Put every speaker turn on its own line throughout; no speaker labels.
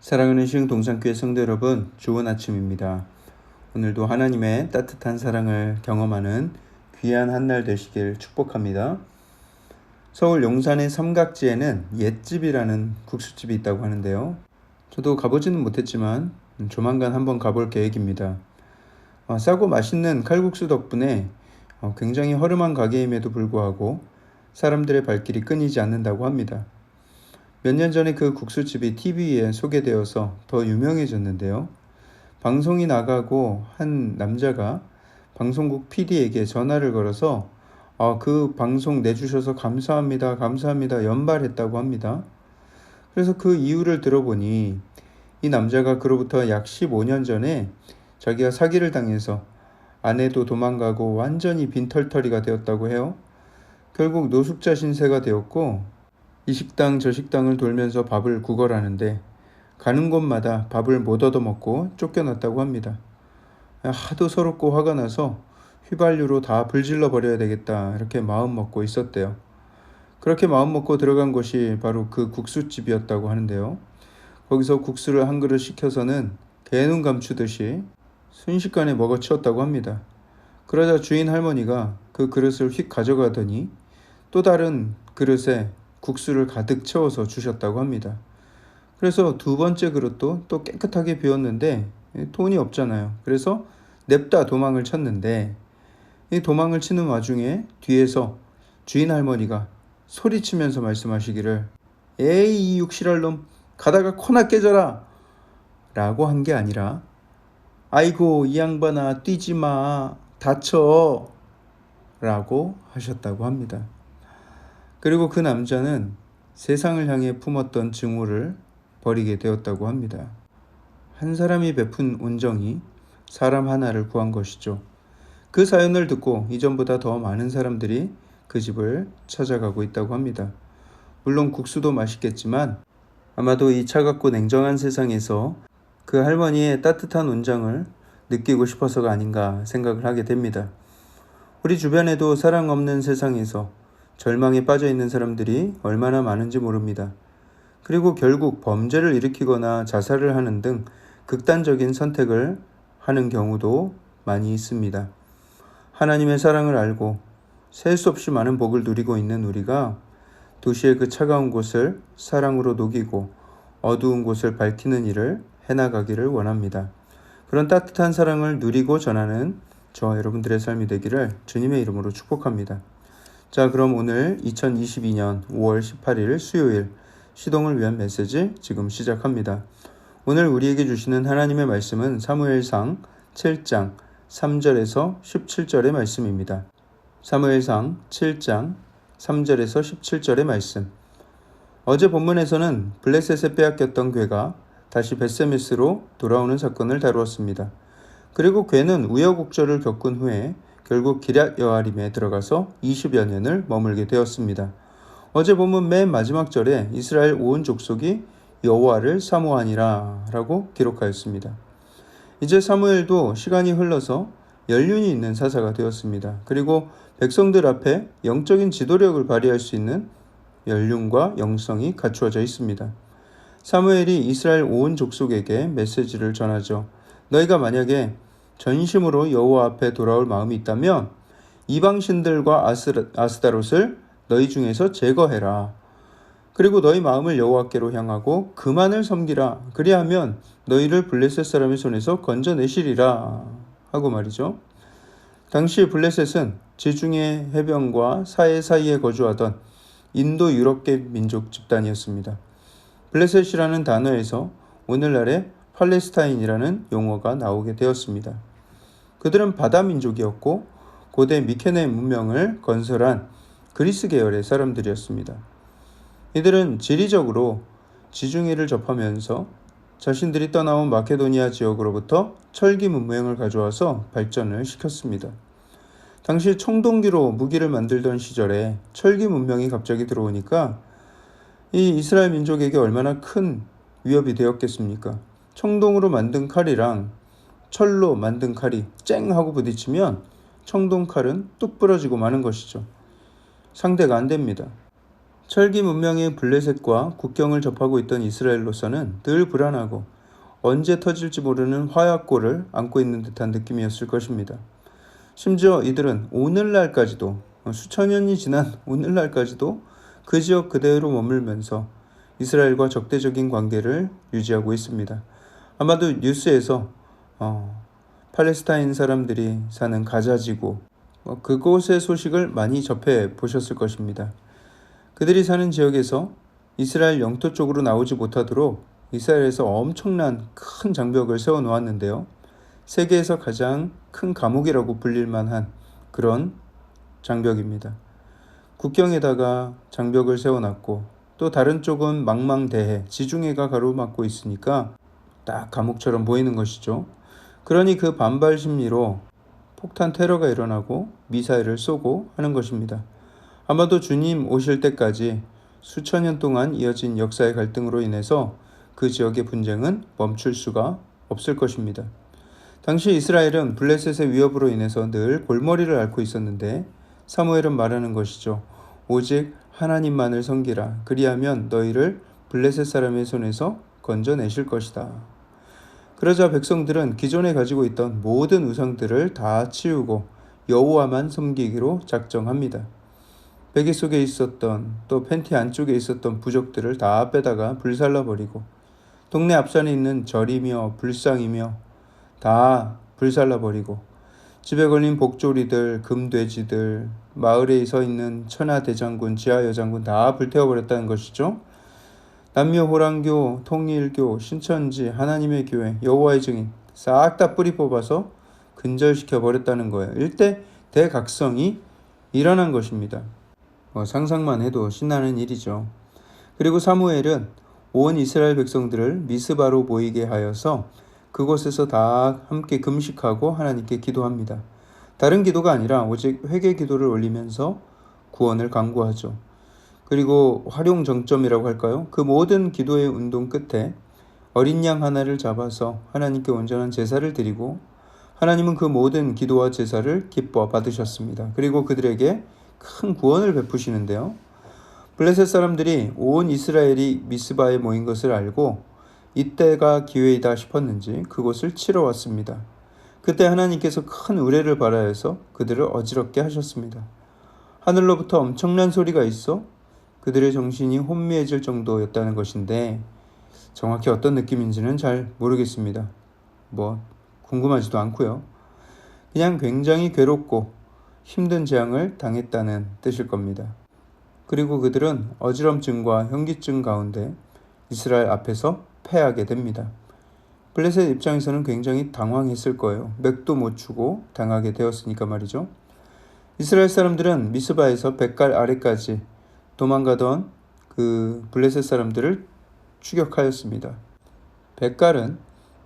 사랑하는 시흥동산교회 성도 여러분, 좋은 아침입니다. 오늘도 하나님의 따뜻한 사랑을 경험하는 귀한 한날 되시길 축복합니다. 서울 용산의 삼각지에는 옛집이라는 국수집이 있다고 하는데요. 저도 가보지는 못했지만 조만간 한번 가볼 계획입니다. 싸고 맛있는 칼국수 덕분에 굉장히 허름한 가게임에도 불구하고 사람들의 발길이 끊이지 않는다고 합니다. 몇 년 전에 그 국수집이 TV에 소개되어서 더 유명해졌는데요. 방송이 나가고 한 남자가 방송국 PD에게 전화를 걸어서 그 방송 내주셔서 감사합니다, 감사합니다 연발했다고 합니다. 그래서 그 이유를 들어보니 이 남자가 그로부터 약 15년 전에 자기가 사기를 당해서 아내도 도망가고 완전히 빈털터리가 되었다고 해요. 결국 노숙자 신세가 되었고 이 식당 저 식당을 돌면서 밥을 구걸하는데 가는 곳마다 밥을 못 얻어먹고 쫓겨났다고 합니다. 하도 서럽고 화가 나서 휘발유로 다 불질러 버려야 되겠다 이렇게 마음 먹고 있었대요. 그렇게 마음 먹고 들어간 곳이 바로 그 국수집이었다고 하는데요. 거기서 국수를 한 그릇 시켜서는 개눈 감추듯이 순식간에 먹어치웠다고 합니다. 그러자 주인 할머니가 그 그릇을 휙 가져가더니 또 다른 그릇에 국수를 가득 채워서 주셨다고 합니다. 그래서 두 번째 그릇도 또 깨끗하게 비웠는데 돈이 없잖아요. 그래서 냅다 도망을 쳤는데 이 도망을 치는 와중에 뒤에서 주인 할머니가 소리치면서 말씀하시기를 에이 이 육실할 놈 가다가 코나 깨져라 라고 한 게 아니라 아이고 이 양반아 뛰지마 다쳐 라고 하셨다고 합니다. 그리고 그 남자는 세상을 향해 품었던 증오를 버리게 되었다고 합니다. 한 사람이 베푼 온정이 사람 하나를 구한 것이죠. 그 사연을 듣고 이전보다 더 많은 사람들이 그 집을 찾아가고 있다고 합니다. 물론 국수도 맛있겠지만 아마도 이 차갑고 냉정한 세상에서 그 할머니의 따뜻한 온정을 느끼고 싶어서가 아닌가 생각을 하게 됩니다. 우리 주변에도 사랑 없는 세상에서 절망에 빠져 있는 사람들이 얼마나 많은지 모릅니다. 그리고 결국 범죄를 일으키거나 자살을 하는 등 극단적인 선택을 하는 경우도 많이 있습니다. 하나님의 사랑을 알고 셀 수 없이 많은 복을 누리고 있는 우리가 도시의 그 차가운 곳을 사랑으로 녹이고 어두운 곳을 밝히는 일을 해나가기를 원합니다. 그런 따뜻한 사랑을 누리고 전하는 저와 여러분들의 삶이 되기를 주님의 이름으로 축복합니다. 자, 그럼 오늘 2022년 5월 18일 수요일 시동을 위한 메시지 지금 시작합니다. 오늘 우리에게 주시는 하나님의 말씀은 사무엘상 7장 3절에서 17절의 말씀입니다. 사무엘상 7장 3절에서 17절의 말씀. 어제 본문에서는 블레셋에 빼앗겼던 궤가 다시 벳세메스로 돌아오는 사건을 다루었습니다. 그리고 궤는 우여곡절을 겪은 후에 결국 기럇 여아림에 들어가서 20여 년을 머물게 되었습니다. 어제 본문 맨 마지막 절에 이스라엘 온 족속이 여호와를 사모하니라 라고 기록하였습니다. 이제 사무엘도 시간이 흘러서 연륜이 있는 사사가 되었습니다. 그리고 백성들 앞에 영적인 지도력을 발휘할 수 있는 연륜과 영성이 갖추어져 있습니다. 사무엘이 이스라엘 온 족속에게 메시지를 전하죠. 너희가 만약에 전심으로 여호와 앞에 돌아올 마음이 있다면 이방신들과 아스다롯을 너희 중에서 제거해라. 그리고 너희 마음을 여호와께로 향하고 그만을 섬기라. 그리하면 너희를 블레셋 사람의 손에서 건져내시리라 하고 말이죠. 당시 블레셋은 지중해 해변과 사해 사이에 거주하던 인도 유럽계 민족 집단이었습니다. 블레셋이라는 단어에서 오늘날의 팔레스타인이라는 용어가 나오게 되었습니다. 그들은 바다 민족이었고 고대 미케네 문명을 건설한 그리스 계열의 사람들이었습니다. 이들은 지리적으로 지중해를 접하면서 자신들이 떠나온 마케도니아 지역으로부터 철기 문명을 가져와서 발전을 시켰습니다. 당시 청동기로 무기를 만들던 시절에 철기 문명이 갑자기 들어오니까 이 이스라엘 민족에게 얼마나 큰 위협이 되었겠습니까? 청동으로 만든 칼이랑 철로 만든 칼이 쨍 하고 부딪히면 청동 칼은 뚝 부러지고 마는 것이죠. 상대가 안 됩니다. 철기 문명의 블레셋과 국경을 접하고 있던 이스라엘로서는 늘 불안하고 언제 터질지 모르는 화약고를 안고 있는 듯한 느낌이었을 것입니다. 심지어 이들은 오늘날까지도 수천 년이 지난 오늘날까지도 그 지역 그대로 머물면서 이스라엘과 적대적인 관계를 유지하고 있습니다. 아마도 뉴스에서 팔레스타인 사람들이 사는 가자지구 그곳의 소식을 많이 접해 보셨을 것입니다. 그들이 사는 지역에서 이스라엘 영토 쪽으로 나오지 못하도록 이스라엘에서 엄청난 큰 장벽을 세워 놓았는데요. 세계에서 가장 큰 감옥이라고 불릴 만한 그런 장벽입니다. 국경에다가 장벽을 세워놨고 또 다른 쪽은 망망대해 지중해가 가로막고 있으니까 딱 감옥처럼 보이는 것이죠. 그러니 그 반발 심리로 폭탄 테러가 일어나고 미사일을 쏘고 하는 것입니다. 아마도 주님 오실 때까지 수천 년 동안 이어진 역사의 갈등으로 인해서 그 지역의 분쟁은 멈출 수가 없을 것입니다. 당시 이스라엘은 블레셋의 위협으로 인해서 늘 골머리를 앓고 있었는데 사무엘은 말하는 것이죠. 오직 하나님만을 섬기라. 그리하면 너희를 블레셋 사람의 손에서 건져내실 것이다. 그러자 백성들은 기존에 가지고 있던 모든 우상들을 다 치우고 여호와만 섬기기로 작정합니다. 베개 속에 있었던 또 팬티 안쪽에 있었던 부적들을 다 빼다가 불살라버리고 동네 앞산에 있는 절이며 불상이며 다 불살라버리고 집에 걸린 복조리들, 금돼지들, 마을에 서 있는 천하대장군, 지하여장군 다 불태워버렸다는 것이죠. 남녀 호랑교, 통일교, 신천지, 하나님의 교회, 여호와의 증인 싹 다 뿌리 뽑아서 근절시켜 버렸다는 거예요. 일대 대각성이 일어난 것입니다. 상상만 해도 신나는 일이죠. 그리고 사무엘은 온 이스라엘 백성들을 미스바로 모이게 하여서 그곳에서 다 함께 금식하고 하나님께 기도합니다. 다른 기도가 아니라 오직 회개 기도를 올리면서 구원을 간구하죠. 그리고 활용 정점이라고 할까요? 그 모든 기도의 운동 끝에 어린 양 하나를 잡아서 하나님께 온전한 제사를 드리고 하나님은 그 모든 기도와 제사를 기뻐 받으셨습니다. 그리고 그들에게 큰 구원을 베푸시는데요. 블레셋 사람들이 온 이스라엘이 미스바에 모인 것을 알고 이때가 기회이다 싶었는지 그곳을 치러 왔습니다. 그때 하나님께서 큰 의뢰를 발하여서 그들을 어지럽게 하셨습니다. 하늘로부터 엄청난 소리가 있어 그들의 정신이 혼미해질 정도였다는 것인데 정확히 어떤 느낌인지는 잘 모르겠습니다. 궁금하지도 않고요. 그냥 굉장히 괴롭고 힘든 재앙을 당했다는 뜻일 겁니다. 그리고 그들은 어지럼증과 현기증 가운데 이스라엘 앞에서 패하게 됩니다. 블레셋 입장에서는 굉장히 당황했을 거예요. 맥도 못 추고 당하게 되었으니까 말이죠. 이스라엘 사람들은 미스바에서 뱃갈 아래까지 도망가던 그 블레셋 사람들을 추격하였습니다. 뱃갈은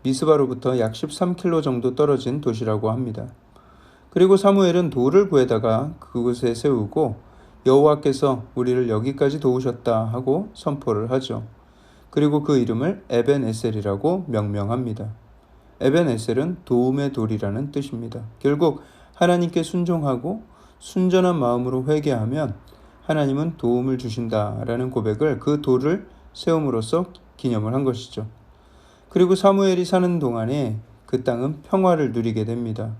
미스바로부터 약 13km 정도 떨어진 도시라고 합니다. 그리고 사무엘은 돌을 구해다가 그곳에 세우고 여호와께서 우리를 여기까지 도우셨다 하고 선포를 하죠. 그리고 그 이름을 에벤에셀이라고 명명합니다. 에벤에셀은 도움의 돌이라는 뜻입니다. 결국 하나님께 순종하고 순전한 마음으로 회개하면 하나님은 도움을 주신다라는 고백을 그 돌을 세움으로써 기념을 한 것이죠. 그리고 사무엘이 사는 동안에 그 땅은 평화를 누리게 됩니다.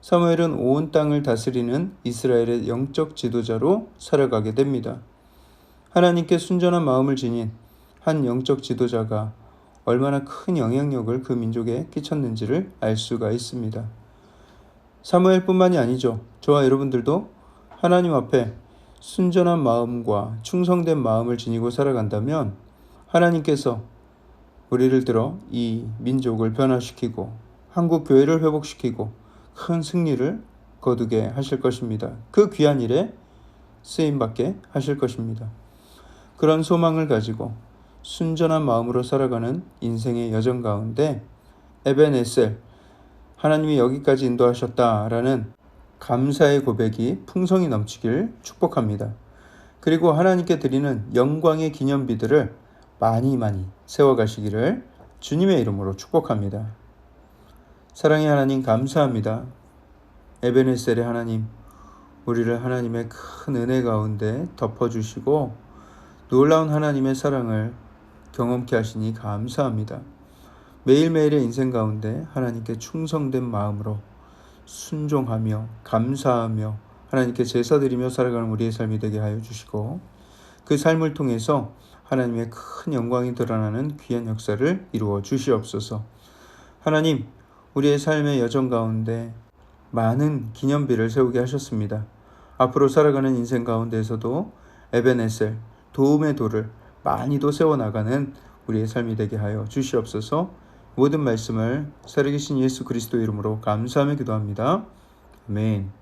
사무엘은 온 땅을 다스리는 이스라엘의 영적 지도자로 살아가게 됩니다. 하나님께 순전한 마음을 지닌 한 영적 지도자가 얼마나 큰 영향력을 그 민족에 끼쳤는지를 알 수가 있습니다. 사무엘뿐만이 아니죠. 저와 여러분들도 하나님 앞에 순전한 마음과 충성된 마음을 지니고 살아간다면 하나님께서 우리를 들어 이 민족을 변화시키고 한국 교회를 회복시키고 큰 승리를 거두게 하실 것입니다. 그 귀한 일에 쓰임받게 하실 것입니다. 그런 소망을 가지고 순전한 마음으로 살아가는 인생의 여정 가운데 에벤에셀, 하나님이 여기까지 인도하셨다라는 감사의 고백이 풍성이 넘치길 축복합니다. 그리고 하나님께 드리는 영광의 기념비들을 많이 세워가시기를 주님의 이름으로 축복합니다. 사랑의 하나님 감사합니다. 에벤에셀의 하나님, 우리를 하나님의 큰 은혜 가운데 덮어주시고 놀라운 하나님의 사랑을 경험케 하시니 감사합니다. 매일매일의 인생 가운데 하나님께 충성된 마음으로 순종하며 감사하며 하나님께 제사드리며 살아가는 우리의 삶이 되게 하여 주시고, 그 삶을 통해서 하나님의 큰 영광이 드러나는 귀한 역사를 이루어 주시옵소서. 하나님, 우리의 삶의 여정 가운데 많은 기념비를 세우게 하셨습니다. 앞으로 살아가는 인생 가운데에서도 에베네셀, 도움의 돌을 많이도 세워나가는 우리의 삶이 되게 하여 주시옵소서. 모든 말씀을 살아계신 예수 그리스도 이름으로 감사하며 기도합니다. 아멘.